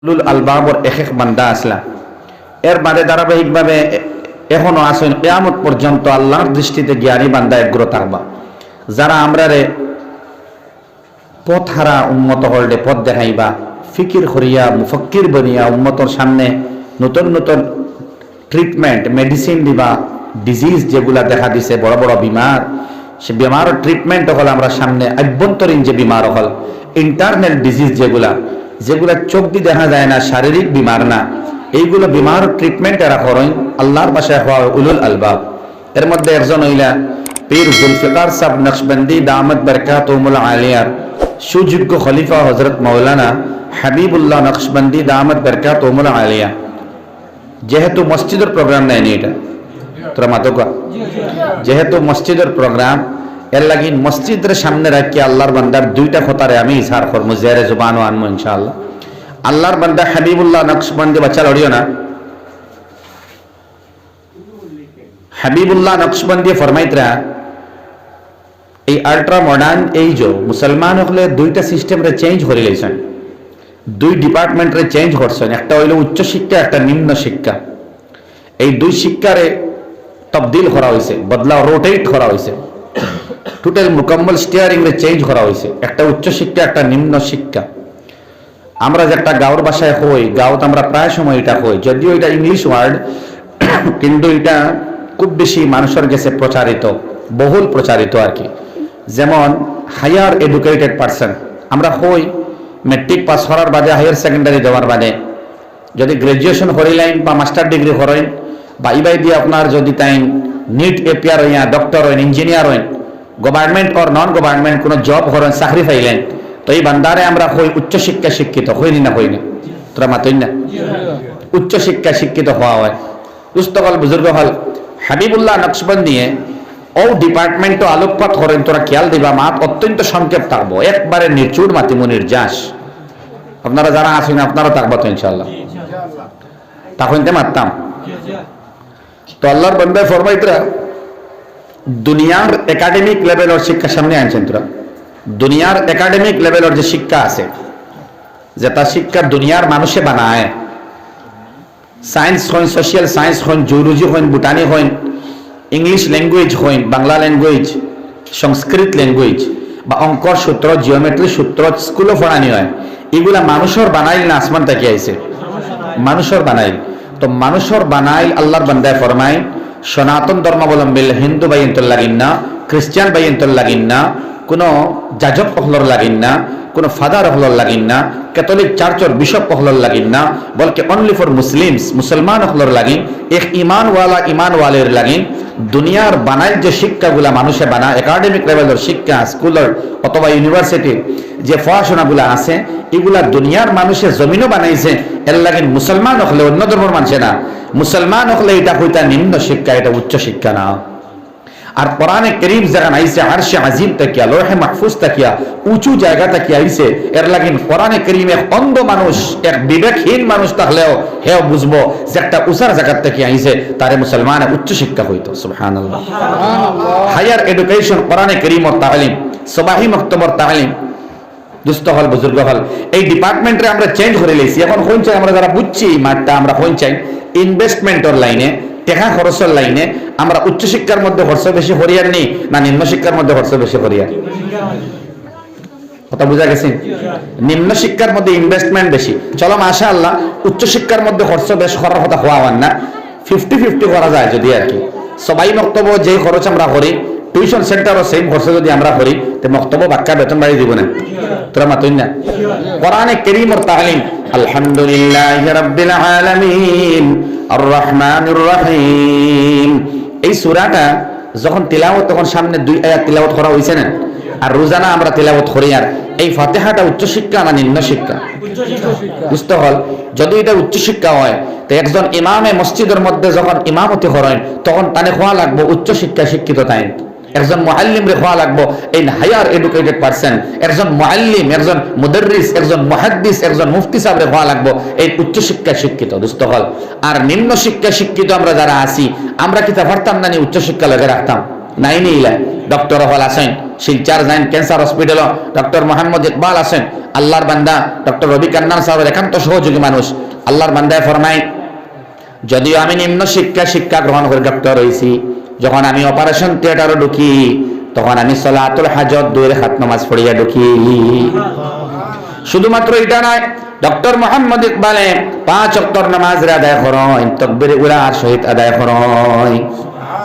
উলুল আলবাবর এক বান্দা আসলা এর বাদে ধারাবাহিকভাবে এখনো আসেন কিয়ামত পর্যন্ত আল্লাহর দৃষ্টিতে জ্ঞানী বান্দা এগ্র থাকবা যারা আমরারে পথ হারা উম্মত হলডে পথ দেখাইবা ফিকির করিয়া মুফক্কির বনিয়া উম্মতর সামনে নতুন নতুন ট্রিটমেন্ট মেডিসিন দিবা ডিজিজ যেগুলা দেখা দিছে বড় বড় বিমার সে বিমার ট্রিটমেন্ট হল আমরা সামনে আভ্যন্তরীণ যে বিমার হল ইন্টারনাল ডিজিজ যেগুলা চোখ দিয়ে দেখা যায় না শারীরিক বিমার না এইগুলো বিমার ট্রিটমেন্ট এরা করেন আল্লাহর বাসায় হওয়া উলুল আলবাব এর মধ্যে একজন হইলা পীর জুলফিকার সাহেব নকশবন্দি দামত বরকাতুহুল আলিয়ার সুযোগ্য খলিফা হযরত মাওলানা হাবিবুল্লাহ নকশবন্দি দামত বরকাতুহুল আলিয়া যেহেতু মসজিদের প্রোগ্রাম নেয়নি এটা তোরা মাতকা যেহেতু মসজিদের প্রোগ্রাম এর লাগি মসজিদের সামনে রাখি আল্লাহর বান্দার দুইটা খতারে আমি ইজহার করবো জেরে জুবানও আনবো ইনশাআল্লাহ আল্লাহর বান্দা হাবিবুল্লাহ নকশবন্দি বাচ্চা লড়িও না হাবিবুল্লাহ নকশবন্দি ফরমাইতরা এই আল্ট্রা মডার্ন এই যে মুসলমান হলে দুইটা সিস্টেম রে চেঞ্জ করে লইছেন দুই ডিপার্টমেন্ট রে চেঞ্জ করছেন একটা হইল উচ্চ শিক্ষা একটা নিম্ন শিক্ষা এই দুই শিক্ষারে তবদিল করা হয়েছে বদলা রোটেট করা হয়েছে টোটাল মুকম্মল স্টিয়ারিং রে চেঞ্জ করা হয়েছে একটা উচ্চ শিক্ষা একটা নিম্ন শিক্ষা আমরা যে একটা গাঁওর ভাষায় হই গাঁওতে আমরা প্রায় সময় এটা হই যদিও এটা ইংলিশ ওয়ার্ড কিন্তু এটা খুব বেশি মানুষের কাছে প্রচারিত বহুল প্রচারিত আর কি যেমন হায়ার এডুকেটেড পারসন আমরা হই মেট্রিক পাস করার বাদে হায়ার সেকেন্ডারি দেওয়ার বাদে যদি গ্রাজুয়েশন করিলেন বা মাস্টার ডিগ্রি করেন বা ইবাই দিয়ে আপনার যদি তাই নিট এপিয়ার হইয়া ডক্টর হইন ইঞ্জিনিয়ার হইন গভর্নমেন্ট অর নন গভর্নমেন্ট কোনো জব করেন চাকরি পাইলেন তো এই বান্দারে আমরা হই উচ্চ শিক্ষা শিক্ষিত হইনি না হইনি তোরা মাতই না উচ্চ শিক্ষা শিক্ষিত হওয়া হয় দুস্থ হল বুজুর্গ হল হাবিবুল্লাহ নকশবন্দি ও ডিপার্টমেন্ট আলোকপাত করেন তোরা খেয়াল দিবা মাত অত্যন্ত সংক্ষেপ থাকবো একবারে নিচুর মাতিমনির যাস আপনারা যারা আসেন আপনারা থাকবো তো ইনশাল্লাহ তখন মারতাম তো আল্লাহর বান্দা ফরমাইতরা দুনিয়ার একাডেমিক লেভেলের শিক্ষা সামনে আনছেন তোরা দুনিয়ার একাডেমিক লেভেলের যে শিক্ষা আছে যে তার শিক্ষা দুনিয়ার মানুষে বানায় সায়েন্স হইন সোশিয়াল সায়েন্স হইন জুলজি হইন বুটানি হইন ইংলিশ ল্যাঙ্গুয়েজ হইন বাংলা ল্যাঙ্গুয়েজ সংস্কৃত ল্যাঙ্গুয়েজ বা অঙ্কর সূত্র জিওমেট্রি সূত্র স্কুলও পড়ানি হয় এগুলা মানুষের বানাইল না আসমান থেকে আইছে মানুষের বানাইল তো মানুষের বানাইল আল্লাহর বান্দায় ফরমায় সনাতন ধর্মাবলম্বী হিন্দু বাইন্তর লাগিন না খ্রিস্টান বাইন্তর লাগিন না কোনো যাজক হলর লাগিন না কোনো ফাদার হলর লাগিন না ক্যাথলিক চার্চর বিশপ হলর লাগিন না বলকে অনলি ফর মুসলিমস মুসলমান হলর লাগিন এক ইমানওয়ালের লাগিন দুনিয়ার বানাইল যে শিক্ষাগুলা মানুষে বানা একাডেমিক লেভেলের শিক্ষা স্কুলের অথবা ইউনিভার্সিটির যে পড়াশোনাগুলা আছে এগুলা দুনিয়ার মানুষের জমিনও বানাইছে এর লাগিন মুসলমান হলে অন্য ধর্মের মানুষে না মুসলমান হলে এটা হইতা নিম্ন শিক্ষা এটা উচ্চ শিক্ষা না আর কোরআনে কারীম যেখানে আইছে আরশে আজিম তাকিয়া লৌহে মাহফুজ তাকিয়া উঁচু জায়গা তাকিয়া আইছে এর লাগিন কোরআনে কারীমে অন্ধ মানুষ এক বিবেকহীন মানুষ তাহলেও হেও বুঝবো যে একটা উসার জায়গা থেকে আইছে তারে মুসলমান উচ্চ শিক্ষা হইতো সুবহানাল্লাহ হায়ার এডুকেশন কোরআনে কারীমর তালিম সবাহি মক্তবর তালিম দুস্থ হল বুজুর্গ হল এই ডিপার্টমেন্টে আমরা চেঞ্জ করে লইছি এখন হইন চাই আমরা যারা বুঝছি মাঠটা আমরা হইন চাই ইনভেস্টমেন্টের লাইনে টাকা খরচের লাইনে আমরা উচ্চ শিক্ষার মধ্যে খরচ বেশি হরিয়ার নেই না নিম্ন শিক্ষার মধ্যে খরচ বেশি হরিয়ার কথা বুঝা গেছে নিম্ন শিক্ষার মধ্যে ইনভেস্টমেন্ট বেশি চলো মাশাআল্লাহ উচ্চ শিক্ষার মধ্যে খরচ বেশ করার কথা হওয়া হয় না 50-50 করা যায় যদি আর কি সবাই বক্তব্য যে খরচ আমরা করি টিউশন সেন্টারও সেম খরচ যদি আমরা করি তো বক্তব্য বাক্কা বেতন বাড়ি দিব না তোরা মাতুই না কোরআনে কারীমর তালিম আলহামদুলিল্লাহি রাব্বিল আলামিন আর রহমানির রহিম এই সূরাটা যখন তিলাওয়াত তখন সামনে দুই আয়াত তিলাওয়াত করা হইছে না আর রোজানা আমরা তিলাওয়াত করি আর এই ফাতিহাটা উচ্চ শিক্ষা না নিম্ন শিক্ষা বুঝতে হল যদি এটা উচ্চ শিক্ষা হয় তো একজন ইমামে মসজিদের মধ্যে যখন ইমামতি করেন তখন তানে খোয়া লাগবো উচ্চ শিক্ষা শিক্ষিত তাই একজন মুআল্লিম রে খোয়া লাগবো এই হায়ার এডুকেটেড পারসন একজন মুআল্লিম একজন মুদাররিস একজন মুহাদ্দিস একজন মুফতি সাহেব রে খোয়া লাগবো এই উচ্চ শিক্ষা শিক্ষিত দুস্থ হল আর নিম্ন শিক্ষা শিক্ষিত আমরা যারা আছি আমরা কি তা পারতাম না উচ্চ শিক্ষা লগে রাখতাম নাইনি ইলা ডক্টর হল আছেন, শিলচার যাইন cancer hospital doctor Mohammad Iqbal আছেন, আল্লাহর বান্দা ডক্টর রবি কান্নান সাহেবের একান্ত সহযোগী মানুষ। আল্লাহর বান্দায় ফরমাই, যদিও আমি নিম্ন শিক্ষা গ্রহণ করে ডক্টর হয়েছি, যখন আমি অপারেশন থিয়েটারে ঢুকি তখন আমি সালাতুল হাজত 2 রাকাত নামাজ পড়িয়া ঢুকি। শুধুমাত্র এটা নয়, ডক্টর মোহাম্মদ ইকবালে 5 ওয়াক্ত নামাজ আদায় করেন, তাকবীরে উলা শহীদ আদায় করেন।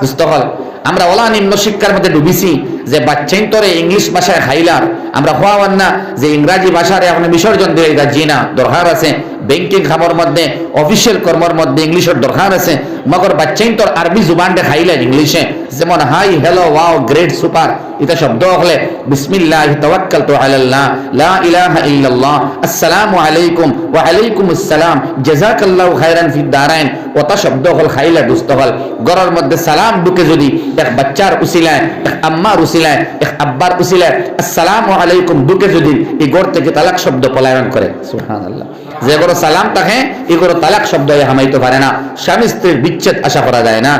মুস্তফল আমরা ওলা নিম্ন শিক্ষার মধ্যে ডুবিছি যে বাচ্চাইন তোরে ইংলিশ ভাষায় খাইলার, আমরা হওয়ান না যে ইংরাজি ভাষারে আপনি বিসর্জন দিয়ে এটা জিনা দরকার আছে, ব্যাংকিং খামর মধ্যে অফিসিয়াল কর্মর মধ্যে ইংলিশের দরকার আছে, মগর বাচ্চাইন তোর আরবি জুবানটা খাইলেন ইংলিশে, যেমন hi hello wow great super এটা শব্দ হলে বিসমিল্লাহ তাওয়াক্কালতু আলাল্লাহ লা ইলাহা ইল্লাল্লাহ আসসালামু আলাইকুম ওয়া আলাইকুমুস সালাম জাযাকাল্লাহু খাইরান ফিদ দারাইন ওটা শব্দ হল খাইলা দুস্ত হল। ঘরের মধ্যে সালাম ঢুকে যদি এক বাচ্চার উসিলায়, এক আম্মার উসিলায়, এক আব্বার উসিলায় আসসালামু আলাইকুম ঢুকে যদি এই ঘর থেকে তালাক শব্দ পলায়ন করে, সুবহানাল্লাহ। যে ঘরে সালাম থাকে এই ঘরে তালাক শব্দ হামাইতে পারে না, স্বামী স্ত্রীর বিচ্ছেদ আশা করা যায় না,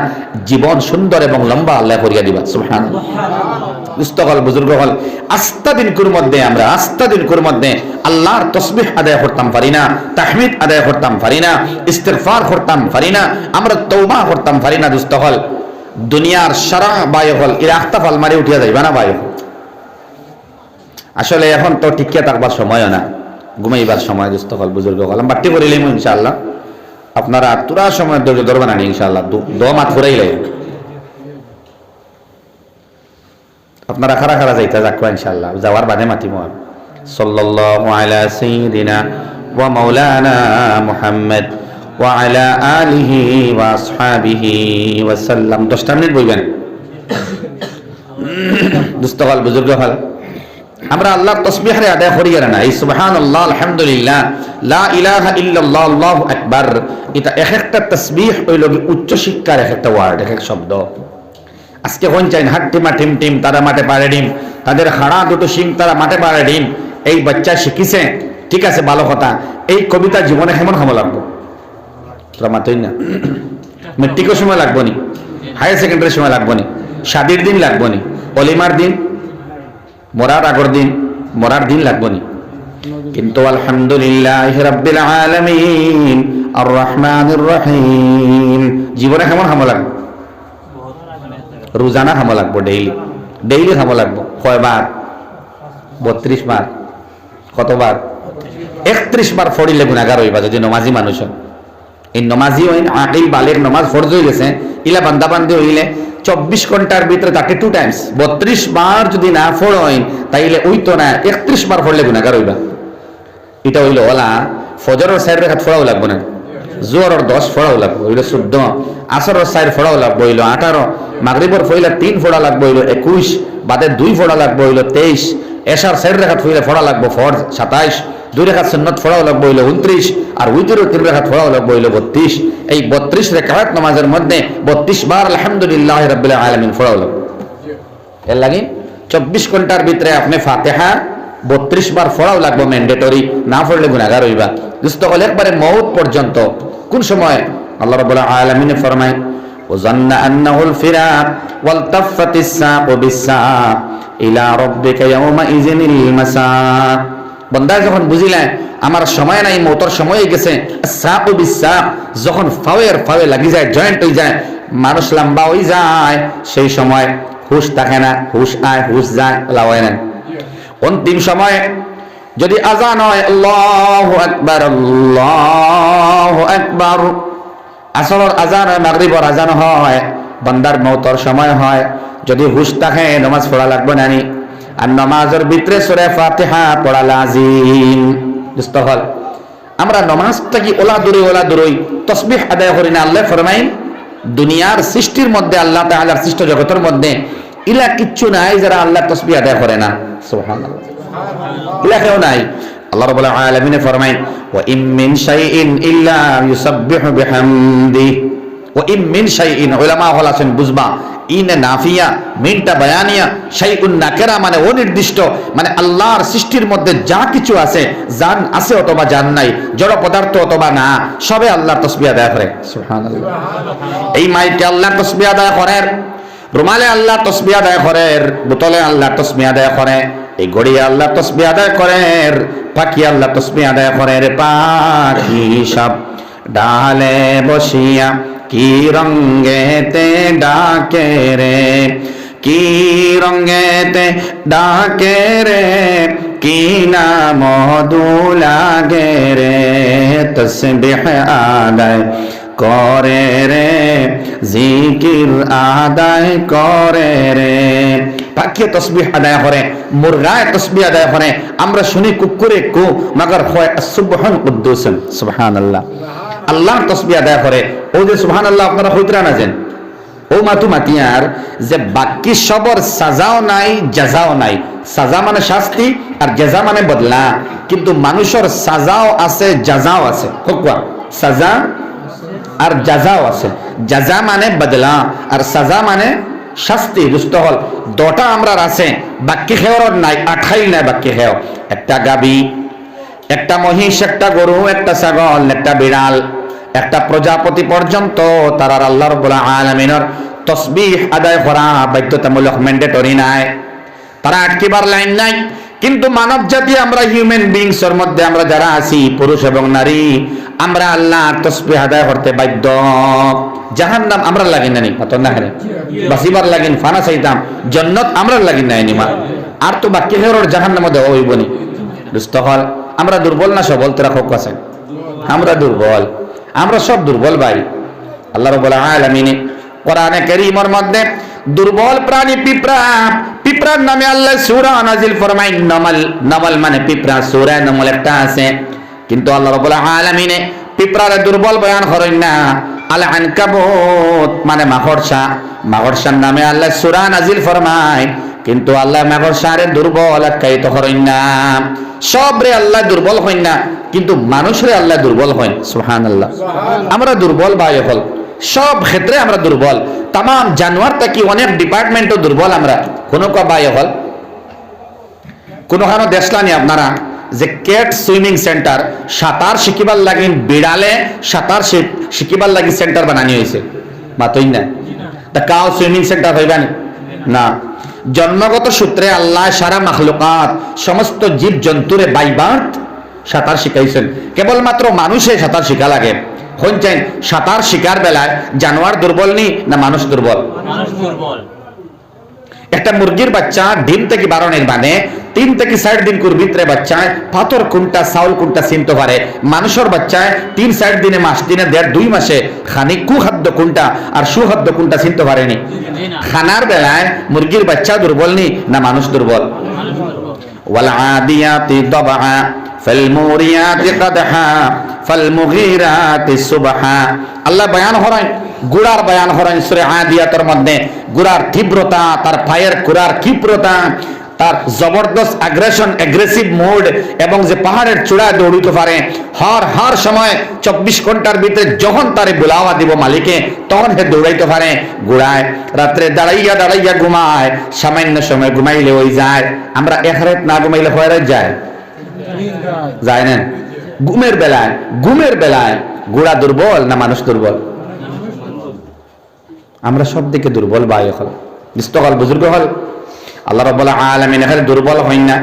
জীবন সুন্দর এবং লম্বা আল্লাহ করিয়া দিবা, সুবহানাল্লাহ। মুস্তকল বুজুর্গ হল আস্থা দিনকুর মধ্যে আমরা আল্লাহর তসবিহ আদায় করতাম পারি না, তাহমিদ আদায় করতাম পারি না, ইস্তিগফার করতাম পারি না, আমরা তওবা করতাম পারি না। দুস্থ হল দুনিয়ার সারা বায়ু হল ইরাখতাফ আলমারি উঠিয়া যাইবা না বায়ু। আসলে এখন তো টিকিয়া থাকবার সময়ও না, ঘুমাইবার সময়। দুস্থ হল বুজুর্গ হল বাট্টি করিলেই ইনশাআল্লাহ আপনারা তুরা সময় ধৈর্য ধরবেন না ইনশাআল্লাহ, দো মাত ফুরাইলে আপনারা খারা খারা যাইতা যাকবা ইনশাআল্লাহ, যাওয়ার বাদে মাতিমু। সাল্লাল্লাহু আলা সাইয়্যিদিনা ওয়া মাওলানা মুহাম্মদ ওয়া আলা আলিহি ওয়া আসহাবিহি ওয়া সাল্লাম। 10টা মিনিট বলবেন দুস্তকাল বুজুর্গ হল আমরা আল্লাহর তাসবিহরে আদায় করিয়া না, এই সুবহানাল্লাহ আলহামদুলিল্লাহ লা ইলাহা ইল্লাল্লাহ আল্লাহু আকবার, এটা এক একটা তাসবিহ হইল উচ্চ শিক্ষার এক একটা ওয়ার্ড, এক এক শব্দ। আজকে কোন চাই হাট্টিমা টিম টিম তারা মাঠে পারে ডিম, তাদের হাড়া দুটো শিং তারা মাঠে পারে ডিম, এই বাচ্চা শিখিছে ঠিক আছে ভালো কথা, এই কবিতা জীবনে কেমন খামো লাগবো তোরা মাতই না, মেট্রিকের সময় লাগবো নি, হায়ার সেকেন্ডারির সময় লাগবো নি, শাদির দিন লাগবো নি, অলিমার দিন, মরার আগর দিন, মরার দিন লাগবো নি। কিন্তু আলহামদুলিল্লাহ রাব্বিল আলামিন আর রহমানির রহিম জীবনে কেমন খামো লাগবো, রোজানা খামো লাগবো, ডেইলি খামো লাগবো। কয়বার? 32 বার। কতবার? 31 বার ফড়িলে গুনাহগার হইবা যদি নমাজি মানুষ। এই নমাজি হইন আকিল বালের নমাজ ফরজ হয়ে গেছে, ইলা বান্দা বান্দি হইলে 24 ঘন্টার ভিতরে 32 টাইমস 32 বার যদি না ফড়ইন তাইলে ওই তো না 31 বার ফড়লে গুনাহগার হইবা। এটা হইল ওলা ফজরের 4 রাকাত ফড়াও লাগবো না, জোহরের 10 ফড়াও লাগবো হইল 14, আসরের 4 ফড়াও লাগবো হইল 18, মাগরিবের ফইলা 3 ফড়া লাগবো হইল 21, বাদে 2 ফড়া লাগবো হইল 23, এশার 4 রাকাত ফইলা ফড়া লাগবো ফরজ 27, 2 রাকাত সুন্নাত ফড়াও লাগবো হইল 29, আর উইতরের 3 রাকাত ফড়াও লাগবো হইল 32। এই 32 রাকাত নামাজের মধ্যে 32 বার আলহামদুলিল্লাহ রাব্বিল আলামিন ফড়াও লাগবো। এর লাগি 24 ঘন্টার ভিতরে আপনি ফাতিহা 32 বার ফড়াও লাগবো ম্যান্ডেটরি, না পড়লে গুনাহগার হইবা। দোস্ত হল একবারে মওত পর্যন্ত। কোন সময়? আল্লাহ রাব্বুল আলামিন ফরমায় ওয়াজান্না আন্নাহুল ফিরাক ওয়ালতাফাতিস সাকু বিস-সাক ইলা রাব্বিকা ইয়াওমা ইযিনিল মাসাক। বান্দা যখন বুঝিলা আমার সময় নাই, মওতের সময় হয়ে গেছে, সাকু বিস-সাক যখন ফাওয়ের ফাওয়ে লাগি যায়, জয়েন্ট হয়ে যায়, মানুষ লম্বা হয়ে যায়, সেই সময় হুশ থাকে না, হুশ আয় হুশ যায়, লাওয়ায় না। অন্তিম সময়ে যদি আজান হয় আল্লাহু আকবার আল্লাহু আকবার, আসরের আজান হয়, মাগরিবের আজান হয়, বান্দার মওতের সময় হয়, যদি হুশ থাকে নামাজ পড়া লাগবে না নি, আর নামাজের ভিতরে সূরা ফাতিহা পড়া লাজিম। বুঝতে হল আমরা নামাজটা কি ওলা দূরই তাসবিহ আদায় করি না। আল্লাহ ফরমাইন দুনিয়ার সৃষ্টির মধ্যে, আল্লাহ তাআলার সৃষ্ট জগতের মধ্যে ইলা কিচ্ছু নাই যারা আল্লাহ তাসবিহ আদায় করে না। সুবহানাল্লাহ, ইলা কেউ নাই। আল্লাহ রাব্বুল আলামিন ফরমায় ওয়া ইম মিন শাইইন ইল্লা ইউসাব্বিহু বিহামদি। ওয়া ইম মিন শাইইন, উলামা হল আছেন বুঝবা, ইন নাফিয়া, মিনটা বায়ানিয়া, শাইউন নাকিরা মানে অনির্দিষ্ট, মানে আল্লাহর সৃষ্টির মধ্যে যা কিছু আছে, জান আছে অথবা জান নাই, জড় পদার্থ অথবা না, সবে আল্লাহর তাসবিহ আদায় করে। সুবহানাল্লাহ, এই মাইকে আল্লাহর তাসবিহ আদায় করে। রুমালে আল্লাহ তসবিহ আদায় করে, বোতলে আল্লাহ তসবিহ আদায় করে, এই গড়িয়ে আল্লাহ তসবিহ আদায় করে, পাখি আল্লাহ তসবিহ আদায় করে। রে পাখি সব ডালে বসিয়া কি রঙ্গেতে ডাকে রে, কি রঙ্গেতে ডাকে রে, কি নাম মধু লাগে রে, তসবিহ আদায় করে রে, জিকির আদায় করে রে। পাখি তসবিহ আদায় করে, মুরগায় তসবিহ আদায় করে। আমরা শুনি কুকুরে কু মগর হয় সুবহান কুদ্দুসন, সুবহানাল্লাহ। আল্লাহ তসবিহ আদায় করে। ও যে সুবহানাল্লাহ আপনারা হইতরা না যেন ও মাতু মাতিয়ার যে বাকি সবর সাজাও নাই জাজাও নাই। সাজা মানে শাস্তি আর জাজা মানে বদলা, কিন্তু মানুষের সাজাও আছে জাজাও আছে। কোকবা সাজা আর জাজাও আছে। জাজা মানে বদলা আর সাজা মানে শাস্তি। দুষ্ট হল দটা আমরার আছে, বাকি খেওর নাই, আঠাই নাই বাকি খেও। একটা গাবি, একটা মহিষ, একটা গরু, একটা ছাগল, একটা বিড়াল, একটা প্রজাপতি পর্যন্ত তারা আল্লাহ রাব্বুল আলামিনের তসবিহ আদায় করা বাধ্যতামূলক, ম্যান্ডেটরি নাই, তারা আটকিবার লাইন নাই। কিন্তু মানব জাতি আমরা হিউম্যান বিংস এর মধ্যে আমরা যারা আছি পুরুষ এবং নারী, আমরা আল্লাহ তসবিহ আদায় করতে বাধ্য। জাহান্নাম আমরা লাগি না নি পাতন না হারে বাসিবার লাগিন ফানা চাইতাম, জান্নাত আমরা লাগি না নিমা। আর তো বাকি হেরর জাহান্নামে দেওয়া হইব নি। দুষ্ট হল আমরা দুর্বল না সবল? তোরা খুব আছে আমরা দুর্বল, আমরা সব দুর্বল ভাই। আল্লাহ রাব্বুল আলামিন কোরআনে কারীমের মধ্যে দুর্বল প্রাণী পিঁপড়া, পিঁপড়ার নামে আল্লাহ সূরা নাজিল ফরমায়। নমল, নমল মানে পিঁপড়া, সূরা নমল একটা আছে, কিন্তু আল্লাহ রাব্বুল আলামিন পিঁপড়ার দুর্বল বয়ান করেন না। আল আনকাবুত মানে মাকড়সা, মাকড়সার নামে আল্লাহ সূরা নাজিল ফরমায়, কিন্তু আল্লাহ মাকড়সারে দুর্বল আখ্যায়িত করেন না। সবরে আল্লাহ দুর্বল হইন না, কিন্তু মানুষরে আল্লাহ দুর্বল হইন। সুবহানাল্লাহ। আমরা দুর্বল ভাই হল, সব ক্ষেত্রে আমরা দুর্বল। তাম জানোয়ার থাকি অনেক ডিপার্টমেন্টও দুর্বল আমরা। কোনো বাই হল কোনোখানো দেশলানি আপনারা যে কেট সুইমিং সেন্টার সাঁতার শিখিবার লাগি বিড়ালে সাঁতার শিখিবার লাগি সেন্টার বানানি হয়েছে মাতই না। তা কাউ সুইমিং সেন্টার হইবানি না। জন্মগত সূত্রে আল্লাহ সারা মাখলুকাত সমস্ত জীব জন্তুরে বাইবাত সাঁতার শিখাইছেন। কেবলমাত্র মানুষে সাঁতার শিখা লাগে। হন চাই সাঁতার শিকার বেলায় জানোয়ার দুর্বল নি না মানুষ দুর্বল? মানুষ দুর্বল। একটা মুরগির বাচ্চা ডিম থেকে বারণের মানে 3 থেকে 4 দিন কুর ভিতরে বাচ্চায় পাথর কোনটা চাউল কোনটা চিনতে পারে। মানুষের বাচ্চায় 3-4 দিনে, মাস দিনে, 1.5-2 মাসে খানি কুখাদ্য কোনটা আর সুখাদ্য কোনটা চিনতে পারেনি। খানার বেলায় মুরগির বাচ্চা দুর্বল নি না মানুষ দুর্বল? ওয়াল আদিয়াতি দাবআ ফালমুরিয়াতি কদহা ফালমুগীরাতি সুবহা। আল্লাহ বয়ান করেন গুড়ার বয়ান করেন সূরা আদিয়াতের মধ্যে। গুড়ার তীব্রতা, তার ফায়ার কুরার ক্ষিপ্রতা, তার জবরদস্ত অ্যাগ্রেশন, অ্যাগ্রেসিভ মোড, এবং যে পাহাড়ের চূড়ায় দৌড়িতে পারে হর সময় 24 ঘন্টার ভিতরে যখন তারে বুলাওয়া দিব মালিকে তখন সে দৌড়াইতে পারে। গুড়ায় রাত্রে দাঁড়াইয়া দাঁড়াইয়া ঘুমায়, সামান্য সময় ঘুমাইলে ওই যায়। আমরা এক রাত না ঘুমাইলে কয় রাত যায়? যায় না। ঘুমের বেলায় গুড়া দুর্বল না মানুষ দুর্বল? আমরা সব দিকে দুর্বল ভাই হল, নিস্তকাল বুজুর্গ হল। আল্লাহ রাব্বুল আলামিন এখানে দুর্বল হই না।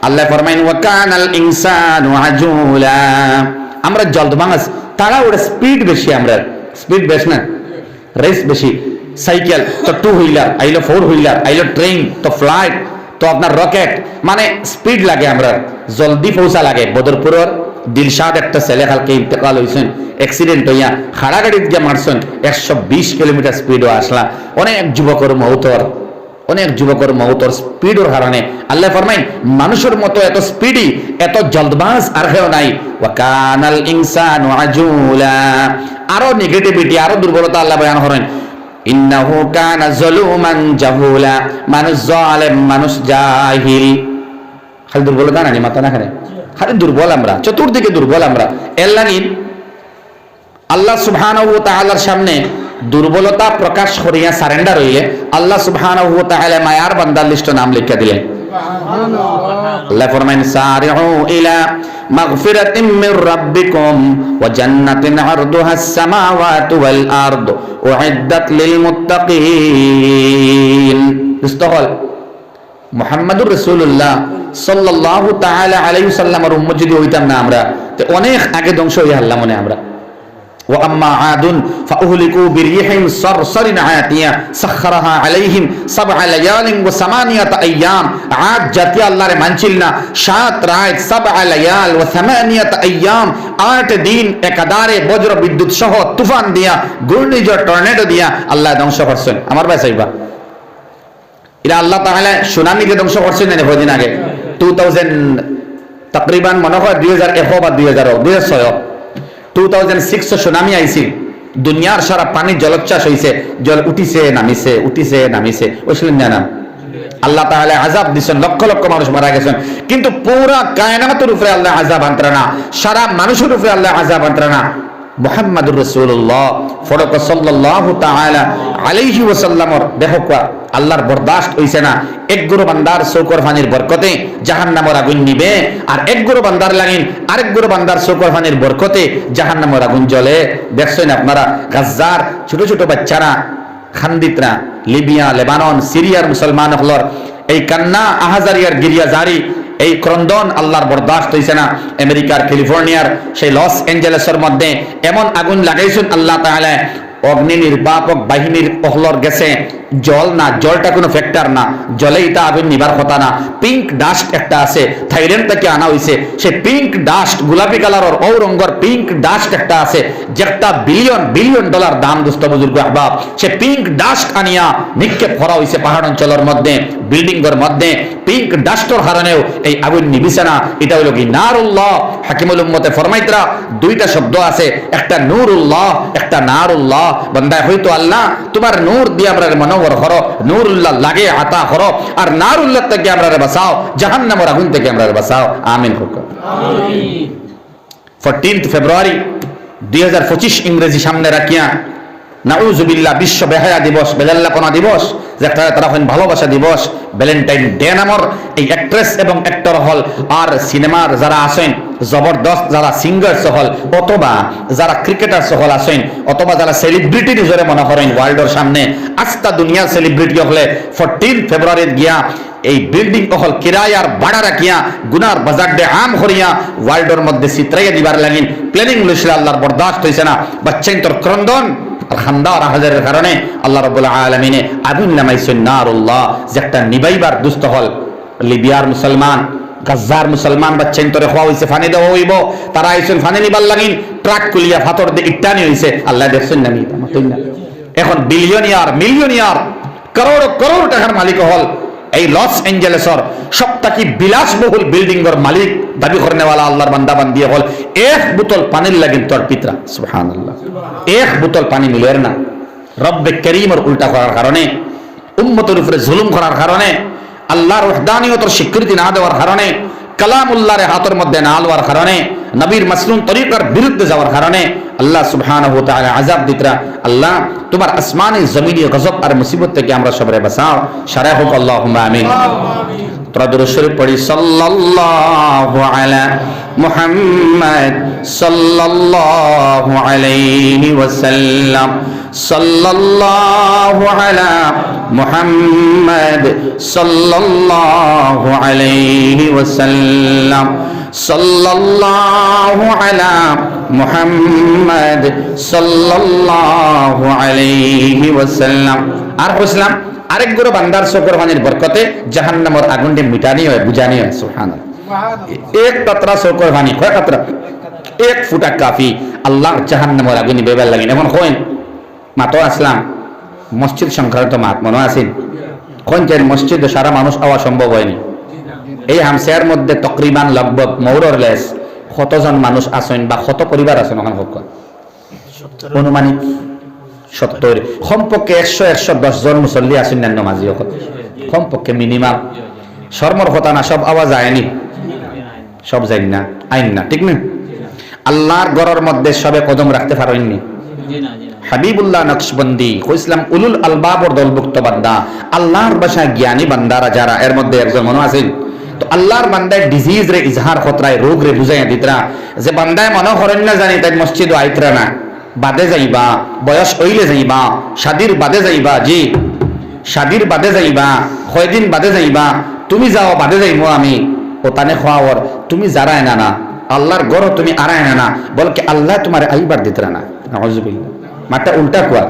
আল্লাহ ফরমাইন ওয়া কানাল ইনসানু আজুলা। আমরা জলদবাজ, তাড়াহুড়া, স্পিড বেশি। আমরা স্পিড বেশি না, রেস বেশি। সাইকেল তো 2 হুইলার, আইলো 4 হুইলার, আইলো ট্রেন তো ফ্লাইট তো আপনার রকেট, মানে স্পিড লাগে। আমরা জলদি পৌঁছা লাগে। বদরপুরের দিলশাদ একটা ছেলে কালকে ইন্তেকাল হয়েছেন, অ্যাক্সিডেন্ট হইয়া খাড়া গাড়িত গিয়ে মারছেন, 120 কিলোমিটার স্পিডও আসলা। অনেক যুবকর মৌতর স্পিডের কারণে আল্লাহ ফরমাইন মানুষের মতো এত স্পিডি, এত জলদবাজ আর কেউ নাই। ওয়া কানাল ইনসানু আজুলা। আরো নেগেটিভিটি, আরো দুর্বলতা আল্লাহ বয়ান করেন। ইন্নাহু কানা যালুমান জাহুলা। মানুষ জালেম, মানুষ জাহিল। খালি দুর্বলতা না, মাথা না খানে খালি দুর্বল আমরা, চতুর্দিকে দুর্বল আমরা। আল্লাহ সুবহানাহু ওয়া তাআলার সামনে দুর্বলতা প্রকাশ করিয়া সারেন্ডার হইলে আল্লাহ সুবহানাহু ওয়া তাআলা মায়ার বান্দার লিস্টে নাম লিখে দিলেন। আল্লাহ ফরমায়েন সারিউ ইলা মাগফিরাতিম মির রাব্বিকুম ওয়া জান্নাতিন আরদুহাস সামাওয়াতু ওয়াল আরদ উইদ্দাত লিল মুত্তাকিন। ইস্তহল মুহাম্মাদুর রাসূলুল্লাহ সাল্লাল্লাহু তাআলা আলাইহি ওয়াসাল্লামের উম্মত যদি হইতাম না আমরা, তো অনেক আগে ধ্বংস হয়ে হাল্লা মনে আমরা। ওয়া আম্মা আদুন ফাউহলিকু বিরিহিন সারসারিন আতিয়াহ সাখখারাহা আলাইহিম সাবআ লায়ালিন ওয়া সামানিয়াতা আইয়াম। আদ জাতি আল্লাহরে মানছিল না, 7 রাত 7 লায়াল ওয়া সামানিয়াতা আইয়াম, 8 দিন একাধারে বজ্র বিদ্যুৎ সহ তুফান দিয়া, ঘূর্ণিঝড় টর্নেডো দিয়া আল্লাহ ধ্বংস করছেন। আমার ভাই সাইবা, এরা আল্লাহ তাআলা সুনামিকে ধ্বংস করছেন না কদিন আগে 2000 তাকরিবান মনে হয় 2001 বা 2006 2006 সুনামি আইছিল। দুনিয়ার সারা পানি জলোচ্ছ্বাস হইছে, জল উঠিছে নামিছে উঠিছে নামিছে, ওইছিলেন না? আল্লাহ তাআলা আযাব দিছেন, লক্ষ লক্ষ মানুষ মারা গেছেন, কিন্তু পুরা কায়নাতের উপরে আল্লাহ আযাব আনতেন না, সারা মানুষের উপরে আল্লাহ আযাব আনতেন না। মুহাম্মাদুর রাসূলুল্লাহ ফরক সাল্লাল্লাহু তাআলা আলাইহি ওয়াসাল্লামর দেখোকা আল্লাহর বরদাস্ত হইছে না। এক গুরু বান্দার চৌকর ফানির বরকতে জাহান্নামের আগুন নিবে, আর এক গুরু বান্দার লাগিন আরেক গুরু বান্দার চৌকর ফানির বরকতে জাহান্নামের আগুন জ্বলে। দেখছেন আপনারা গাজ্জার ছোট ছোট বাচ্চারা, খান্দিতরা, লিবিয়া, লেবানন, সিরিয়ার মুসলমান হলর এই কান্না আহাজারিয়ার গিরিয়া জারি, এই ক্রন্দন আল্লাহর বরদাস্ত হইছে না। আমেরিকার ক্যালিফোর্নিয়ার সেই লস এঞ্জেলেসের মধ্যে এমন আগুন লাগাইছেন আল্লাহ তাআলা, অগ্নি নির্বাপক বাহিনীর অহলর গেছে, জল না, জলটা কোনো ফ্যাক্টর না, জলেই তা আগুন নিবার কথা না। পিঙ্ক ডাস্ট একটা আছে, থাইল্যান্ড থেকে আনা হইছে, সে পিঙ্ক ডাস্ট গোলাপি কালারের ও রঙের পিঙ্ক ডাস্ট একটা আছে, যেটা বিলিয়ন বিলিয়ন ডলার দাম দোস্ত বুজুর্গ আহবাব। সে পিঙ্ক ডাস্ট আনিয়া নিক্ষেপ করা হইছে পাহাড় অঞ্চলের মধ্যে, বিল্ডিং এর মধ্যে। পিঙ্ক ডাস্টর কারণেও এই আগুন নিবিছে না। এটা হইল কি নারুল্লাহ। হাকিমুল উম্মতে ফরমাইতরা দুইটা শব্দ আছে, একটা নূরুল্লাহ, একটা নারুল্লাহ। বান্দা হয়তো আল্লাহ তোমার নূর দিয়ে আমরা মনোবর করো, নূরুল্লাহ লাগে আতা করো, আর নারুল্লাহ থেকে আমরা বাঁচাও, জাহান্নামের আগুন থেকে আমরা বাঁচাও। আমিন হোক। 14 ফেব্রুয়ারি 2025 ইংরেজি সামনে রাখিয়া নাউজুবিল্লাহ বিশ্ব বেহায়া দিবস, বেলাল্লাপনা দিবস, যেটা তারা ভালোবাসা দিবস, ভ্যালেন্টাইন ডে নামর এই অ্যাক্ট্রেস এবং অ্যাক্টর হল আর সিনেমার যারা আছেন, জবরদস্ত যারা সিঙ্গার হল, অথবা যারা ক্রিকেটার হল আছেন, অথবা যারা সেলিব্রিটি নিজরে মনে করেন ওয়ার্ল্ডের সামনে, আস্তা দুনিয়ার সেলিব্রিটি হলে 14 ফেব্রুয়ারি গিয়া এই বিল্ডিং হল কিরায়ার ভাড়া রাখিয়া গুনার বাজার ডে আম করিয়া ওয়ার্ল্ডের মধ্যে চিত্রাইয়া দিবার লাগিন প্ল্যানিং লইছিল। আল্লাহর বরদাস্ত হইছে না। বাচ্চাইন তোর ক্রন্দন আর খান্দার হাজারের কারণে আল্লাহ রাব্বুল আলামিনে আগুন নামাইছেন নারুল্লাহ, যে একটা নিবাইবার দুস্থ হল। লিবিয়ার মুসলমান, গাজ্জার মুসলমান বাচ্চাইন তোরে খাওয়া হইছে, ফানি দেওয়া হইব, তারা আইছেন ফানি নিবার লাগিন, ট্রাক কুলিয়া ফাতর দিয়ে ইটানি হইছে। আল্লাহ দেখছেন না? এখন বিলিয়নিয়ার, মিলিয়নিয়ার, করোড় করোড় টাকার মালিক হল এই লস এঞ্জেলেসর সবথেকে বিলাসবহুল বিল্ডিং এর মালিক দাবি করেনেওয়ালা আল্লাহর বান্দা বান্দি হল। এক বোতল পানির লাগিন তোর পিতরা, সুবহানাল্লাহ, এক বোতল পানি মিলের না। রব্বে করিমের উল্টা করার কারণে, উম্মতের উপরে জুলুম করার কারণে, আল্লাহর ওয়াহদানিয়তের স্বীকৃতি না দেওয়ার কারণে, কালামুল্লাহর হাতের মধ্যে না আলওয়ার কারণে, নবীর মাসনুন তরিকার বিরুদ্ধে যাওয়ার কারণে আল্লাহ সুবহানাহু ওয়া তাআলা আযাব দিতরা। আল্লাহ তোমার আসমানি জমিনি গজব আর মুসিবত থেকে আমরা সবরে বাঁচাও। সারা হোক আল্লাহুম্মা আমিন। তোরা দুরূদ শরীফ পড়ি। সাল্লাল্লাহু আলা মুহাম্মদ সাল্লাল্লাহু আলাইহি ওয়াসাল্লাম, সাল্লাল্লাহু আলা মুহাম্মদ সাল্লাল্লাহু আলাইহি ওয়াসাল্লাম, সাল্লাল্লাহু আলা মুহাম্মদ সাল্লাল্লাহু আলাইহি ওয়াসাল্লাম। আর কইছিলাম আরেক গুরু বান্দার চোখের পানির বরকতে জাহান্নামের আগুনকে মিটানি হয়, বুঝানি হয়। সুবহানাল্লাহ। এক কাতরা চোখের পানি, কয় কাতরা? এক ফুটা কাফি আল্লাহ জাহান্নামের আগুন বেবার লাগিন। এখন কইন মাতো আসলাম মসজিদ সংক্রান্ত মাত মনে আছেন? কোনটার মসজিদে সারা মানুষ আওয়া সম্ভব হয়নি। এই হামসার মধ্যে তকরিবান লগভগ মৌরর লেস কতজন মানুষ আছেন বা কত পরিবার আছেন? ওখানে হোক অনুমানিক 70, কমপক্ষে 100-110 জন মুসল্লি আছেন না নামাজি, কমপক্ষে মিনিমাম। শর্মর কথা না, সব আওয়াজ আয়নি, সব জানি না, আইন না, ঠিক না? আল্লাহর ঘরের মধ্যে সবে কদম রাখতে পারেননি, হাবিবুল্লাহ নকশবন্দি কইসলাম উলুল আলবাবর দলভুক্ত বান্দা, আল্লাহর ভাষায় জ্ঞানী বান্দারা যারা, এর মধ্যে একজন মনে আছেন। তো আল্লাহর বান্দায় ডিজিজ রে ইজহার খতরায়, রোগ রে বুঝাইয়া দিতরা যে বান্দায় মনে করেন না জানি তাই মসজিদ আইতরা না, বাদে যাইবা, বয়স হইলে যাইবা, শাদির বাদে যাইবা, জি শাদির বাদে যাইবা, কয়দিন বাদে যাইবা, তুমি যাও বাদে যাইবো আমি, ও তানে খাওয়ার তুমি যারাই না না, আল্লাহর গড় তুমি আড়াই না না, বলকে আল্লাহ তোমার আইবার দিতরা না। নাউজুবিল্লাহ, মাটা উল্টা কুয়া,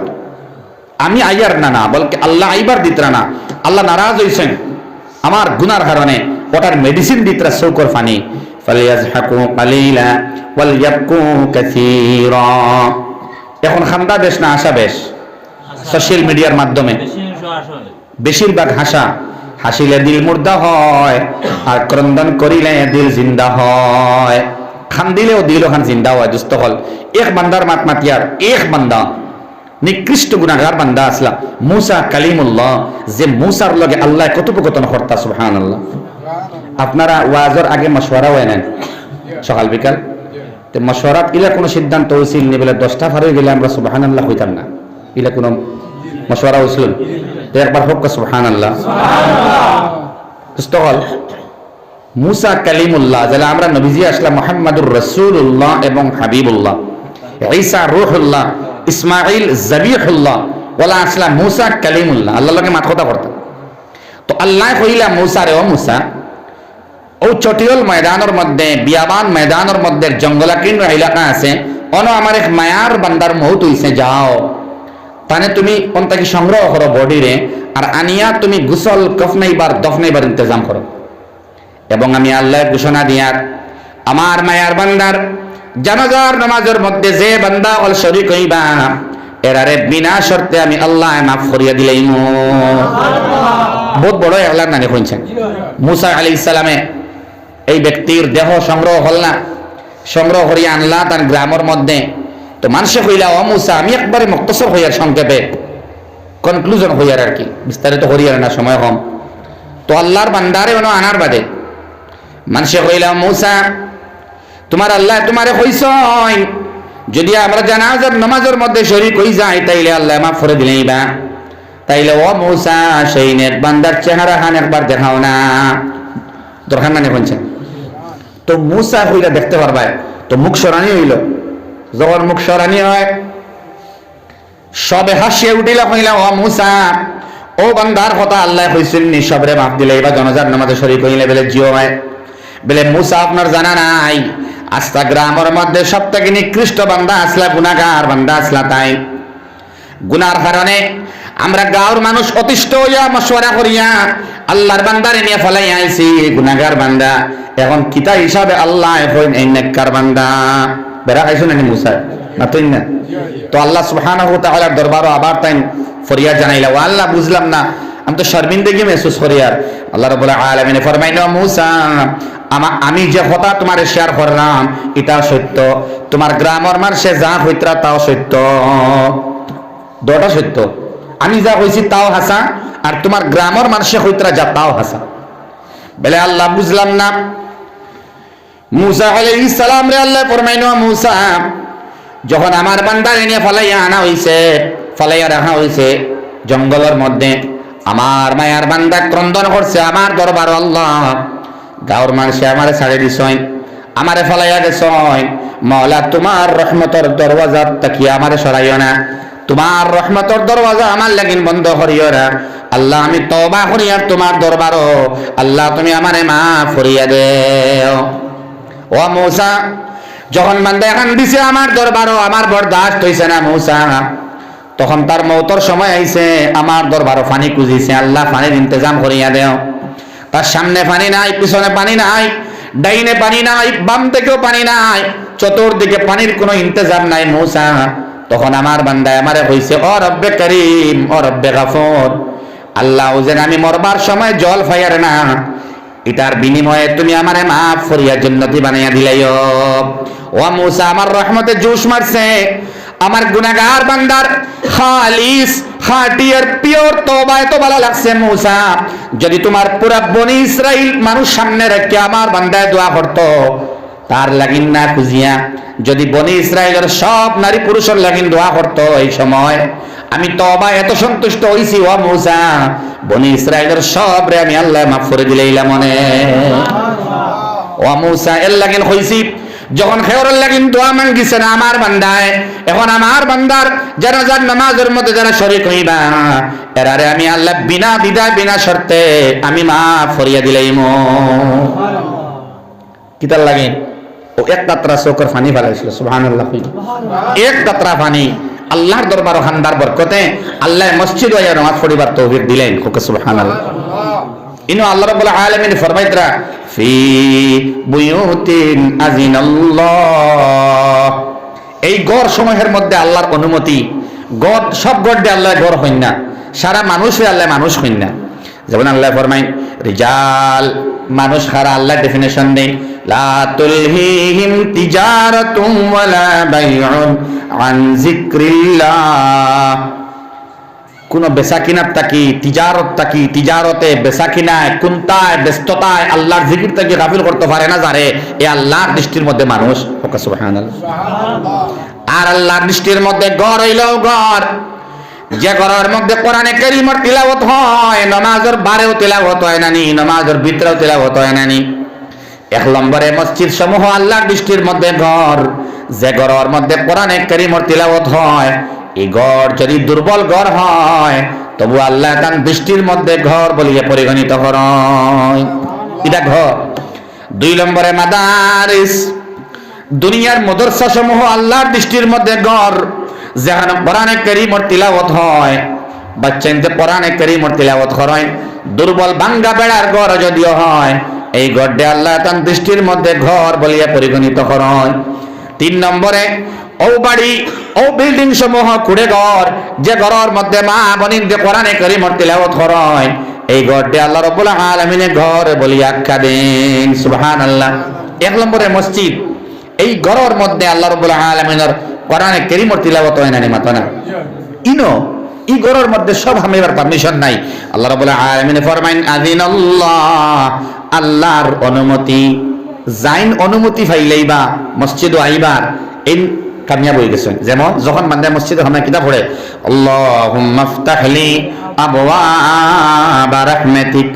আমি আইয়ার না না, বলকে আল্লাহ আইবার দিতরা না। আল্লাহ নারাজ হইছেন আমার গুনার কারণে, ওটার মেডিসিন দিতরা চৌকর ফানি। ফালিয়াজহাকু কালিলা ওয়ালইয়াবকু কাসীরা। এখন খান্দা বেশ না আশা বেশ? সোশ্যাল মিডিয়ার মাধ্যমে বেশিরভাগ হাসা, হাসিলে দিল মুর্দা হয়, আর ক্রন্দন করিলে দিল জিন্দা হয়। খান দিলেও দিল ওখান জিন্দা হয়। দুস্থ হল এক বান্দার মাত মাতিয়ার, এক বান্দা নিকৃষ্ট গুনাহগার বান্দা আসলা মুসা কালিমুল্লাহ, যে মুসার লগে আল্লাহ কথোপকথন করতা। সুবহানাল্লাহ। আপনারা ওয়াজের আগে মশওয়ারা হয় নেন সকাল বিকাল, তো মশওয়ারাত ইলা কোনো সিদ্ধান্ত হয়েছিল নি বলে 10টা পার হয়ে গেলে আমরা সুবহানাল্লাহ হইতাম না, ইলা কোনো মশওয়ারা হয়েছিল? তো একবার হোক সুবহানাল্লাহ। হল মুসা কালিমুল্লাহ, যারা আমরা নবীজি আসলাম মুহাম্মাদুর রাসূলুল্লাহ এবং হাবিবুল্লাহ, ঈসা রূহুল্লাহ, ইসমাঈল যাবিহুল্লাহ, ওলা আসলাম মুসা কালিমুল্লাহ, আল্লাহর লগে মাত কথা করতাম। তো আল্লাহ কইলা মুসা রে, ও মুসা, ও চটিয়ল ময়দানের মধ্যে, বিয়াবান ময়দানের মধ্যে জঙ্গলাকীর্ণ এলাকা আছে, অন আমার এক মায়ার বান্দার মৌত হইছে, যাও তানে তুমি কোনটাকে সংগ্রহ করো বডি রে, আর আনিয়া তুমি গোসল কফনাইবার দফনাইবার ইন্তজাম করো। এবং আমি আল্লাহ ঘোষণা দিয়ার আমার মায়ার বান্দার জানাজার নামাজের মধ্যে যে বান্দা অল শরীক হইবা, এরারে বিনা শর্তে আমি আল্লাহ মাফ করিয়া দিলাম। বহুত বড় আল্লাহর নামে কইছেন। মুসা আলাইহিস সালামে এই ব্যক্তির দেহ সংগ্রহ হল না, সংগ্রহ করিয়া আনলা তার গ্রামের মধ্যে। তো মানুষে কইলা, ও মুসা, আমি একবারে মুক্তসর হইয়ার সংক্ষেপে কনক্লুশন হইয়ার আর কি, বিস্তারিত হইয়ার না, সময় কম। তো আল্লাহর বান্দারে ওনো আনার বাদে মানুষে কইলা, মুসা তোমার আল্লাহ তোমারে কইছই যদি আমরা জানাজার নামাজের মধ্যে শরীক হই যাই তাইলে আল্লাহ মাফ করে দিলেইবা। তাইলে ও মুসা সেই নেক বান্দার চেহারা খান একবার দেখাও না, দরকার না বলছেন। তো মুসা হইলা দেখতে পারবা, তো মুখ সরানি হইল। যখন মুখ সরানি হয় সবে হাসিয়ে উঠিলা, কইলা, ও মুসা, ও বান্দার কথা আল্লাহ কইছেন নি সবরে মাফ দিলে, এবার জানাজার নামাজে শরীক হইলে বলে জিও হয় বলে, মুসা আপনার জানা নাই আস্তা গ্রামের মধ্যে সব থেকে নিকৃষ্ট বান্দা আসলা, গুনাহগার বান্দা আসলা। তাই গুনার কারণে আমরা গাঁওর মানুষ অতিষ্ঠ হইয়া মশওয়ারা করিয়া আল্লাহর বান্দারে নিয়ে ফলাই আইছি, গুনাহগার বান্দা। এখন কিতা হিসাবে আল্লাহ এখন এই নেককার বান্দা বেড়া খাইছো নাকি মুসা? না তুই না। তো আল্লাহ সুবহানাহু ওয়া তাআলার দরবারও আবার তাই ফরিয়াদ জানাইলা, ও আল্লাহ বুঝলাম না, আমি তো শর্মিন্দগি মেহসুস করি। আর আল্লাহ রাব্বুল আলামিন ফরমাইলো, মুসা আমি যে কথা তোমার শেয়ার করলাম এটা সত্য, তোমার গ্রামের মানুষে যা হইতরা তাও সত্য, দুটো সত্য। আমি যা কইছি তাও হাসা, আর তোমার গ্রামের মানুষে হইতরা যা তাও হাসা। বলে আল্লাহ বুঝলাম না। মুসা আলাইহিস সালাম রে আল্লাহ ফরমাইলো, মুসা যখন আমার বান্দারে নিয়ে ফালাইয়া আনা হইছে, ফালাইয়া রাখা হইছে জঙ্গলের মধ্যে, আমার মায়ার বান্দা ক্রন্দন করছে আমার দরবার, আল্লাহ গাঁওর মানুষে আমারে ছাড়ে দিছই, আমারে ফালাইয়া গেছই, মাওলা তোমার রহমতের দরওয়াজা তাকিয়া আমারে সরাইও না, তোমার রহমতের দরওয়াজা আমার লাগিন বন্ধ করিও না। আল্লাহ আমি তওবা করি আর তোমার দরবারও, আল্লাহ তুমি আমারে মাফ করিয়া দেও। ও মুসা, যখন বান্দা এখন দিছে আমার দরবারও, আমার বরদাস্ত হইছে না মুসা, তখন তার মৌতর সময় আইছে, আমার দরবারও পানি খুঁজিছে, আল্লাহ পানির ইন্তজাম করিয়া দেও। তার সামনে পানি নাই, পিছনে পানি নাই, ডাইনে পানি নাই, বাম দিকেও পানি নাই, চতুর্দিকে পানির কোনো ইন্তজাম নাই মুসা। তখন আমার বান্দায় আমারে কইছে, ও রব্বে করিম, ও রব্বে গফুর, আল্লাহ যেন আমি মরবার সময় জল ফায়ার না, এটার বিনিময়ে তুমি আমারে মাফ করিয়া জান্নাতি বানাইয়া দিলাইও। ও মুসা, আমার রহমতে জোশ মারছে, আমার গুনাহগার বান্দার খালিস খাঁটি আর পিওর তওবায় তো ভালো লাগছে মুসা। যদি তোমার পুরা বনি ইসরাইল মানুষ সামনে রেখে আমার বান্দায় দোয়া করতো, তার লাগিন না খুঁজিয়া যদি বনি ইসরায়েলের সব নারী পুরুষের লাগিন দোয়া করতো এই সময়, আমি তওবা এত সন্তুষ্ট হইছি ও মূসা, বনি ইসরায়েলের সব রে আমি আল্লাহ মাফ করে দিলাম মনে। ও মূসা এর লাগিন হইছি যখন খেয়রের লাগিন দোয়া মাঙ্গিছেন আমার বান্দায়, এখন আমার বান্দার যারা যার নামাজের মধ্যে যারা শরীক হইবা এরারে আমি আল্লাহ বিনা দ্বিধা বিনা শর্তে আমি মাফ করিয়া দিলাম। কিতার লাগিন ও এক কাতরা চোখের পানি ফেলাইছিল, সুবহানাল্লাহ। এক কাতরা পানি আল্লাহর দরবার খান্দার বরকতে আল্লাহ মসজিদ হইয়া নামাজ পড়িবার তৌফিক দিলেন, সুবহানাল্লাহ। ইনো আল্লাহ রাব্বুল আলামিন ফরমাইতরা ফি বুয়ুতিন আযিনাল্লাহ, এই গড় সমূহের মধ্যে আল্লাহর অনুমতি। গড় সব গড় দিয়ে আল্লাহ গড় হইন না, সারা মানুষে আল্লাহ মানুষ হইন না। যেমন আল্লাহ ফরমাইন রিজাল মানুষ হারা আল্লাহ ডেফিনেশন নেই, লা তুলহিহিম তিজারাতুম ওয়ালা বাইউন আন যিকরিল্লাহ, কোন বেচাকিনার তাকি তিজারত তাকি তিজারতে বেচাকিনায় কুন্তায় ব্যস্ততায় আল্লাহর জিকির থেকে গাফিল করতে পারে না যারে, এ আল্লাহর দৃষ্টির মধ্যে মানুষ। সুবহানাল্লাহ। আর আল্লাহর দৃষ্টির মধ্যে ঘর হইল ঘর, যে ঘরের মধ্যে কোরআনে কারীমের তিলাওয়াত হয়, নামাজের বারেও তিলাওয়াত হয় নানি, নামাজের ভিতরেও তিলাওয়াত হয় নানি। এক নম্বরে মসজিদ সমূহ আল্লাহর দৃষ্টির মধ্যে ঘর, যে ঘরের মধ্যে কোরআনে কারীমের তিলাওয়াত হয়, এই ঘর যদি দুর্বল ঘর হয় তবু আল্লাহ তার দৃষ্টির মধ্যে ঘর বলিয়া পরিগণিত হয়, এটা ঘর। দুই নম্বরে মাদারিস, দুনিয়ার মাদ্রাসা সমূহ আল্লাহর দৃষ্টির মধ্যে ঘর, যেখানে কোরআনে কারীমের তিলাওয়াত হয়, বাচ্চাদের কোরআনে কারীমের তিলাওয়াত হয়। দুর্বল ভাঙ্গা বেড়ার ঘর যদিও হয়, এই ঘরটি আল্লাহ তার দৃষ্টির মধ্যে ঘর বলিয়া পরিগণিত হয়। তিন নম্বরে ও বাড়ি ও বিল্ডিং সমূহ কুড়ে ঘর, যে ঘরের মধ্যে মা বোনিনদের কোরআনে কারীমের তিলাওয়াত হয়, এই ঘরটি আল্লাহ রাব্বুল আলামিনের ঘর বলিয়া আখ্যা দেন, সুবহানাল্লাহ। এক নম্বরে মসজিদ, এই ঘরের মধ্যে আল্লাহ রাব্বুল আলামিনের কোরআনে কারীমের তিলাওয়াত হয় না মাত্র না, ইনো এই ঘরের মধ্যে সব হামিবার পারমিশন নাই। আল্লাহ রাব্বুল আলামিন ফরমাইন আযিনাল্লাহ, আল্লাহর অনুমতি, জাইন অনুমতি পাইলেইবা মসজিদে আইবার এই কামিয়াব হয়ে গেছেন। যেমন যখন বান্দা মসজিদে আমরা কিতাব পড়ে আল্লাহুম্মা ইফতাহলি আবওয়াবা রাহমাতিক,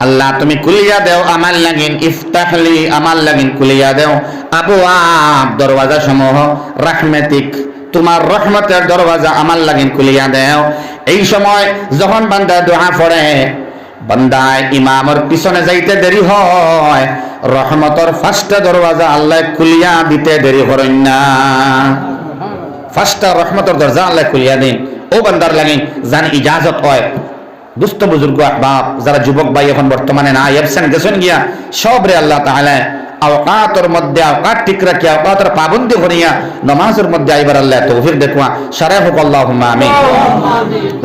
আল্লাহ তুমি কুলিয়া দেও আমার লাগিন, ইফতাহলি আমার লাগিন কুলিয়া দেও আবওয়াব দরওয়াজা সমূহ, রাহমাতিক তোমার রহমতের দরওয়াজা আমার লাগিন কুলিয়া দেও। এই সময় যখন বান্দা দোয়া পড়ে, বান্দায় ইমামের পিছনে যাইতে দেরি হয়, রহমতের ফার্স্ট দরওয়াজা আল্লাহ খুলিয়া দিতে দেরি করেন না, ফার্স্ট রহমতের দরজা আল্লাহ খুলিয়া দিন। ও বান্দার লাগিন জান ইজাজত হয়। দুস্থ বুজুর্গ আহবাব যারা যুবক ভাই এখন বর্তমানে না এবসেন গেছেন গিয়া, সবরে আল্লাহ তাআলা আওকাতের মধ্যে আওকাত ঠিক রাখি আওকাতের পাবন্দি করিয়া নামাজের মধ্যে আইবার আল্লাহ তৌফিক দেখুয়া সারা হোক, আল্লাহুম্মা আমিন।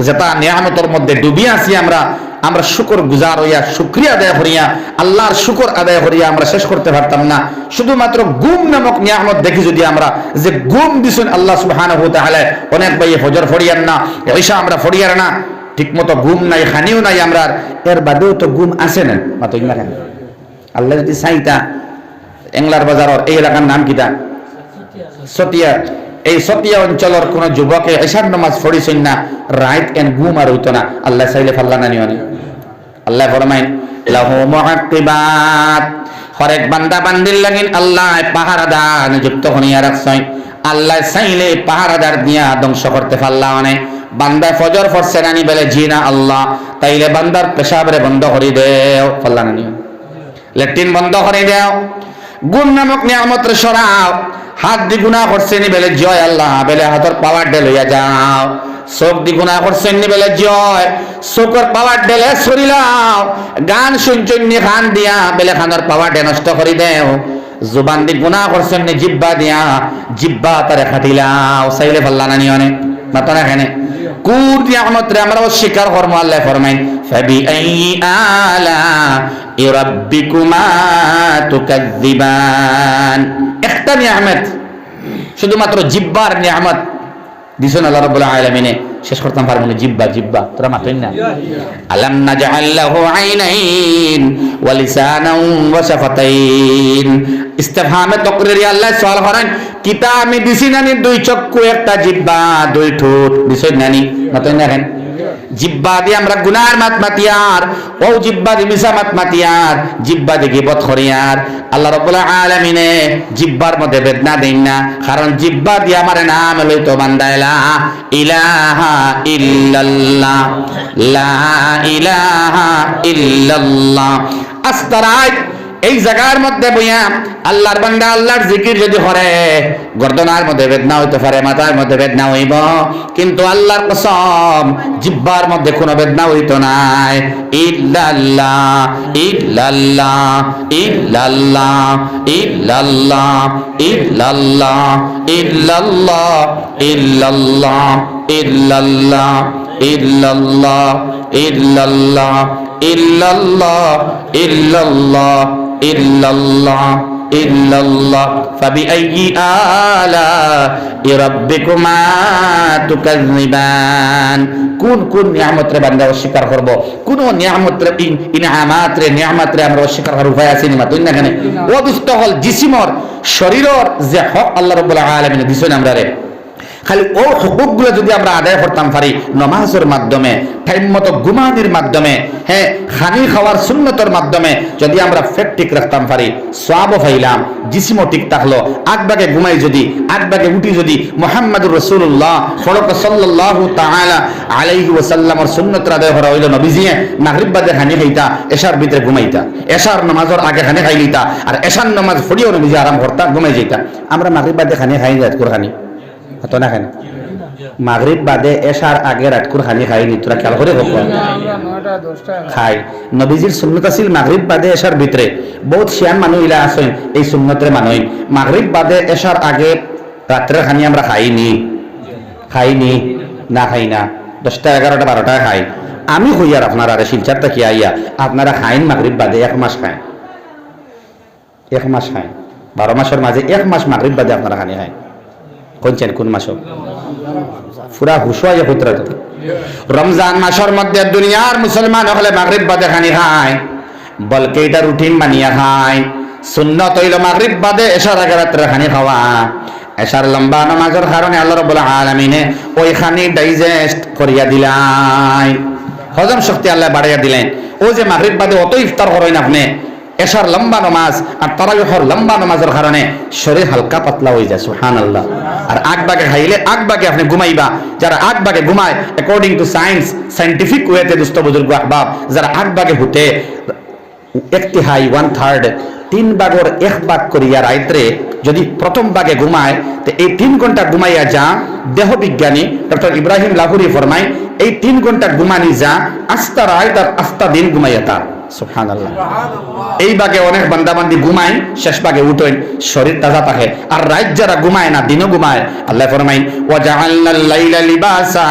যেটা নিয়ামতের মধ্যে ডুবি আছি আমরা, আমরা শুকর গুজার হইয়া শুকরিয়া আদায় করিয়া আল্লাহর শুকর আদায় করিয়া আমরা শেষ করতে পারতাম না। শুধুমাত্র গুম নামক নিয়ামত দেখি যদি আমরা যে গুম দিছেন আল্লাহ সুবহানাহু ওয়া তাআলা, অনেক ভাই ফজর ফড়িয়ার না, ঈশা আমরা ফড়িয়ার না, ঠিক মতো ঘুম নাই, খানিও নাই আমরা, এর বাদেও তো ঘুম আসে না মাত্র না। আল্লাহ যদি চাইতা এংলার বাজারের এই এলাকার নাম কিতা সতিয়া, এই সতিয়া অঞ্চলের কোন যুবকে ঈশার নামাজ পড়িছেন না, রাইট এন্ড ঘুম আর হইতো না, আল্লাহ চাইলে ফাল্লা না নিওনি। আল্লাহ ফরমাইন লাহু মুআক্কিবাত, হরেক বান্দা বান্দির লাগিন আল্লাহ পাহারাদার নিযুক্ত করিয়া রাখছেন। আল্লাহ চাইলে পাহারাদার দিয়া ধ্বংস করতে পারলা মানে। বান্দা ফজর পড়ছে নানি বলে জি না আল্লাহ, তাইলে বান্দার পেশাবরে বন্ধ করে দেও, ফাল্লা না নিও, লেট্রিন বন্ধ করে দেও, গুম নামক নিয়ামত সরাও। হাত দি গুনাহ করছেন নি বলে জয় আল্লাহ, বলে হাতের পাওয়ার ডে লইয়া যাও। চোখ দি গুনাহ করছেন নি বলে জয়, চোখের পাওয়ার ডেলে সরিলাও। গান শুনছেন নি খান দিয়া, বলে খানের পাওয়ার ডে নষ্ট করে দেও। জুবান দি গুনাহ করছেন নি জিব্বা দিয়া, জিব্বা তারে খাটিলাও, চাইলে ফাল্লা না নিও নে মাত্র না এখানে কুর নিয়ামত রে আমরা অস্বীকার করব। আল্লাহ ফরমাইন ফাবিআইয়ি আলা'i রাব্বিকুমা তুকাযযিবান, একটা নিয়ামত শুধুমাত্র জিব্বার নিয়ামত দিছেন আল্লাহ রাব্বুল আলামিনে, শেষ করতাম পারবো না। জিব্বা জিব্বা তোরা মাতেন না। আলাম নাজআল লাহু আইনাইন ওয়া লিসানান ওয়া শাফাতাইন। ইস্তিফহামে তাকরীরি আল্লাহ সওয়াল করেন, কিতা আমি দিছি নানি দুই চক্ষু, একটা জিব্বা, দুই ঠোঁট দিছি নানি? মাতেন না কেন? জিব্বা দিয়ে আমরা গুনার মাত মাতিয়ার, ও জিব্বা দিয়ে মিশা মাত মাতিয়ার, জিব্বা দিয়ে গীবত করিয়ার। আল্লাহ রাব্বুল আলামিনে জিব্বার মধ্যে বেদনা দেন না, কারণ জিব্বা দিয়ে আমার নাম লইতো বান্দা লা ইলাহা ইল্লাল্লাহ, লা ইলাহা ইল্লাল্লাহ। আস্তারাই এই জায়গার মধ্যে বইয়া আল্লাহর বান্দা আল্লাহর জিকির যদি করে, গর্দনার মধ্যে বেদনা হইতে পারে, মাথার মধ্যে বেদনা হইব, কিন্তু আল্লাহর কসম জিহ্বার মধ্যে কোনো বেদনা হইতো নাই। ইল্লাল্লাহ ইল্লাল্লাহ ইল্লাল্লাহ ইল্লাল্লাহ ইল্লাল্লাহ ইল্লাল্লাহ ইল্লাল্লাহ ইল্লাল্লাহ ইল্লাল্লাহ ইল্লাল্লাহ ইল্লাল্লাহ ইল্লাল্লাহ ইল্লাল্লাহ ইল্লাল্লাহ। ফাবিআইয়ি আলা'i রাব্বিকুমা তুকাযযিবান। কোন কোন নিয়ামতরে বান্দা অস্বীকার করব? কোন নিয়ামতরে ইনআমাতরে নিয়ামতরে আমরা অস্বীকার করার উপায় আছে নি? মাতুন না কেন? ও দুষ্ট হল জিসিমর শরীরর যে হক আল্লাহ রাব্বুল আলামিন দিছেন আমরা রে, খালি ও হুকুকগুলো যদি আমরা আদায় করতাম পারি, নামাজের মাধ্যমে, টাইম মতো ঘুমানোর মাধ্যমে, হ্যাঁ খানি খাওয়ার সুন্নতের মাধ্যমে যদি আমরা ফেট ঠিক রাখতাম পারি, সওয়াবও পাইলাম, জিসিমও ঠিক থাকলো। আগবাগে ঘুমাই যদি, আগবাগে উঠি যদি মুহাম্মদুর রাসূলুল্লাহ সাল্লাল্লাহু তাআলা আলাইহি ওয়াসাল্লামের সুন্নত আদায় করা হইল, নবীজিয়ে মাগরিব বাদে খানি খাইতা, এশার ভিতরে ঘুমাইতা, এশার নামাজের আগে খানি খাই লিতা, আর এশার নামাজ পড়িও নবীজি আরাম করতা, ঘুমাই যাইতা। আমরা মাগরিব বাদে খানি খাই রাত করে খানি হতো না কেন? মাগরিব বাদে এশার আগে রাতকুর খানি খাইনি, তোরা খেয়াল করে হোক খাই। নবীজির সুন্নত আছিল মাগরিব বাদে এশার ভিতরে। বহুত শিয়ান মানুষ ইলা আছেন এই সুন্নতের মানুষ, মাগরিব বাদে এশার আগে রাত্রের খানি আমরা খাইনি, খাইনি না খাই না, 10টা 11টা 12টা খাই। আমি হইয়ার আপনারা শিলচারটা কি আইয়া আপনারা খাইন মাগরিব বাদে 1 মাস খায়, 1 মাস খায়, 12 মাসের মাঝে 1 মাস মাগরিব বাদে আপনারা খানি খায়। কোনছেন কোন মাস? পুরা হুশওয়াইয়া পুত্র রমজান মাসের মধ্যে দুনিয়ার মুসলমান হলে মাগরিব বাদে খানি খায়, বলকে এটা রুটিন বানিয়া খায়। সুন্নত হইল মাগরিব বাদে এশার আগে রাত্রে খানি খাওয়া। এশার লম্বা নামাজের কারণে আল্লাহ রাব্বুল আলামিনে ওই খানি ডাইজেস্ট করিয়া দিলেন, হজম শক্তি আল্লাহ বাড়াইয়া দিলেন। ও যে মাগরিব বাদে অত ইফতার করেন আপনি, এশার লম্বা নামাজ আর তারাবিহর লম্বা নামাজের কারণে শরীর হালকা পাতলা হয়ে যায়, সুবহানাল্লাহ। আর আগবাগে খাইলে আগবাগে আপনি ঘুমাইবা। যারা আগবাগে ঘুমায় অ্যাকর্ডিং টু সায়েন্স, সায়েন্টিফিক ওয়েতে দুস্থ বুজুর্গ আহবাব, যারা আগবাগে হুতে 1/3 1/3 3 ভাগের 1 ভাগ করিয়া রাইত্রে যদি প্রথম ভাগে ঘুমায়, তো এই 3 ঘন্টা ঘুমাইয়া যা দেহ বিজ্ঞানী ডক্টর ইব্রাহিম লাহুরি ফরমায়, এই 3 ঘন্টা ঘুমানি যা আস্তা রাত আর আস্তা দিন ঘুমাইয়া তার, সুবহানাল্লাহ। এই ভাগে অনেক বান্দাবান্দি ঘুমায়, শেষ ভাগে উঠেন, শরীর তাজা থাকে। আর রাত যারা ঘুমায় না, দিনও ঘুমায়, আল্লাহ ফরমাইন ওয়া জাআলনাল লাইলা লিবাসা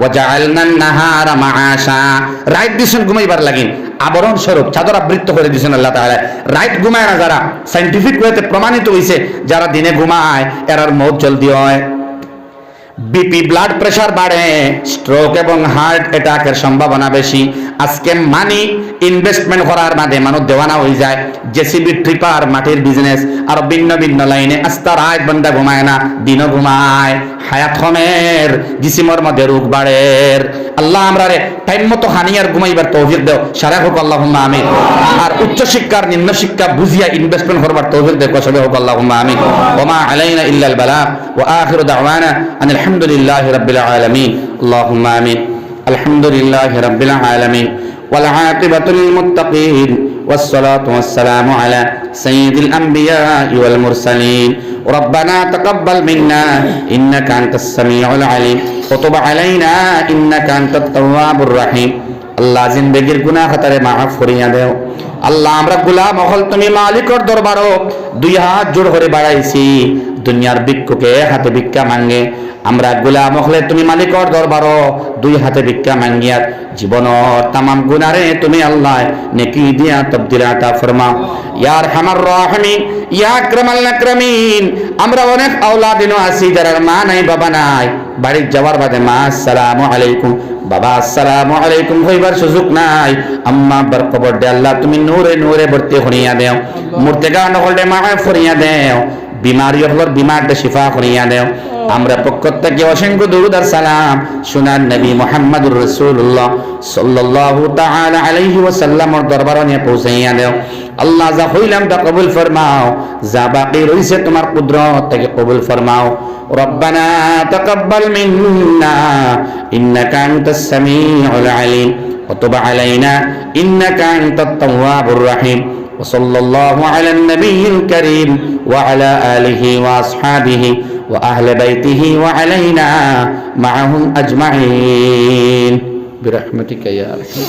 ওয়া জাআলনান নাহারা মাআশা। রাত দিছেন ঘুমাইবার লাগিন, আবরণ স্বরূপ চাদর আবৃত করে দিয়েছেন আল্লাহ তাআলা। রাত ঘুমায় না যারা, সায়েন্টিফিক ওয়েতে প্রমাণিত হইছে যারা দিনে ঘুমায় এরার মৌত জলদি হয়, বিপি ব্লাড প্রেশার বাড়ে, স্ট্রোক এবং হার্ট অ্যাটাকের সম্ভাবনা বেশি। আজকে মানি ইনভেস্টমেন্ট করার মাঝে মানুষ দেওয়ানা হয়ে যায়, জেসিবি ট্রিপার, মাটির বিজনেস, আর ভিন্ন ভিন্ন লাইনে। আস্তা রাত বন্দা ঘুমায় না, দিনও ঘুমায়, হায়াত কমের, জিসিমর মধ্যে রোগ বাড়ের। আল্লাহ আমরা রে টাইম মতো হানিয়ার ঘুমাইবার তৌফিক দেও, সারা হোক আল্লাহুম্মা আমিন। আর উচ্চ শিক্ষার নিম্ন শিক্ষা বুঝিয়া ইনভেস্টমেন্ট করবার তৌফিক দেও, সবে হোক আল্লাহুম্মা আমিন। ওয়া মা আলাইনা ইল্লাল বালাগ ওয়া আখিরু দাওয়ানা আনিল হামদুলিল্লাহি রাব্বিল আলামিন। আল্লাহুম্মা আমিন। আলহামদুলিল্লাহি রাব্বিল আলামিন ওয়াল আকিবাতু লিল মুত্তাকিন والصلاة والسلام على سيد الأنبياء والمرسلين. ربنا تقبل منا إنك أنت السميع العليم وتب علينا إنك أنت التواب الرحيم. আল্লাহ জিন্দেগির গুনাহ খাতারে মাফ করিয়া দেও, আল্লাহ আমরা গোলাম হল তুমি মালিকর দরবারও দুই হাত জোড় করে বাড়াইছি দুনিয়ার ভিক্ষুকে এক হাতে ভিক্ষা মাঙ্গে আমরা গোলাম হলে তুমি মালিকর দরবারও দুই হাতে ভিক্ষা মাঙ্গিয়ার জীবনর তামাম গুনারে তুমি আল্লাহ নেকি দিয়া তবদিল আতা ফরমাও ইয়া আরহামার রাহিমিন ইয়া আকরামাল আকরামিন আমরা অনেক আওলাদিনও আছি যারা মা নাই বাবা নাই বাড়ি যাওয়ার বাদে মা আসসালামু আলাইকুম বাবা আসসালামু আলাইকুম কইবার সুযোগ নাই আম্মা বার কবর দে আল্লাহ তুমি নূরে নূরে ভর্তি করিয়া দেও মুর্তেগা নহলে মাফ করিয়া দেও বিমারি হলর বিমারটা শিফা করিয়া দেও আমরা পক্ষ থেকে অসংখ্য দরুদ আর সালাম সুনার নবী মুহাম্মদুর রাসূলুল্লাহ সাল্লাল্লাহু তাআলা আলাইহি ওয়াসাল্লামের দরবারে নিয়ে পৌঁছাইয়া দেও আল্লাহ যা হইলাম তা কবুল ফরমাও যা বাকি রইছে তোমার কুদরত থেকে কবুল ফরমাও রব্বানা তাকাব্বাল মিন্না ইন্নাকা আনতাস সামিউল আলিম ওয়া তুব আলাইনা ইন্নাকা আনতাত তাওয়াবুর রহিম وصلى الله على النبي الكريم وعلى آله وأصحابه وأهل بيته وعلينا معهم أجمعين برحمتك يا أرحم.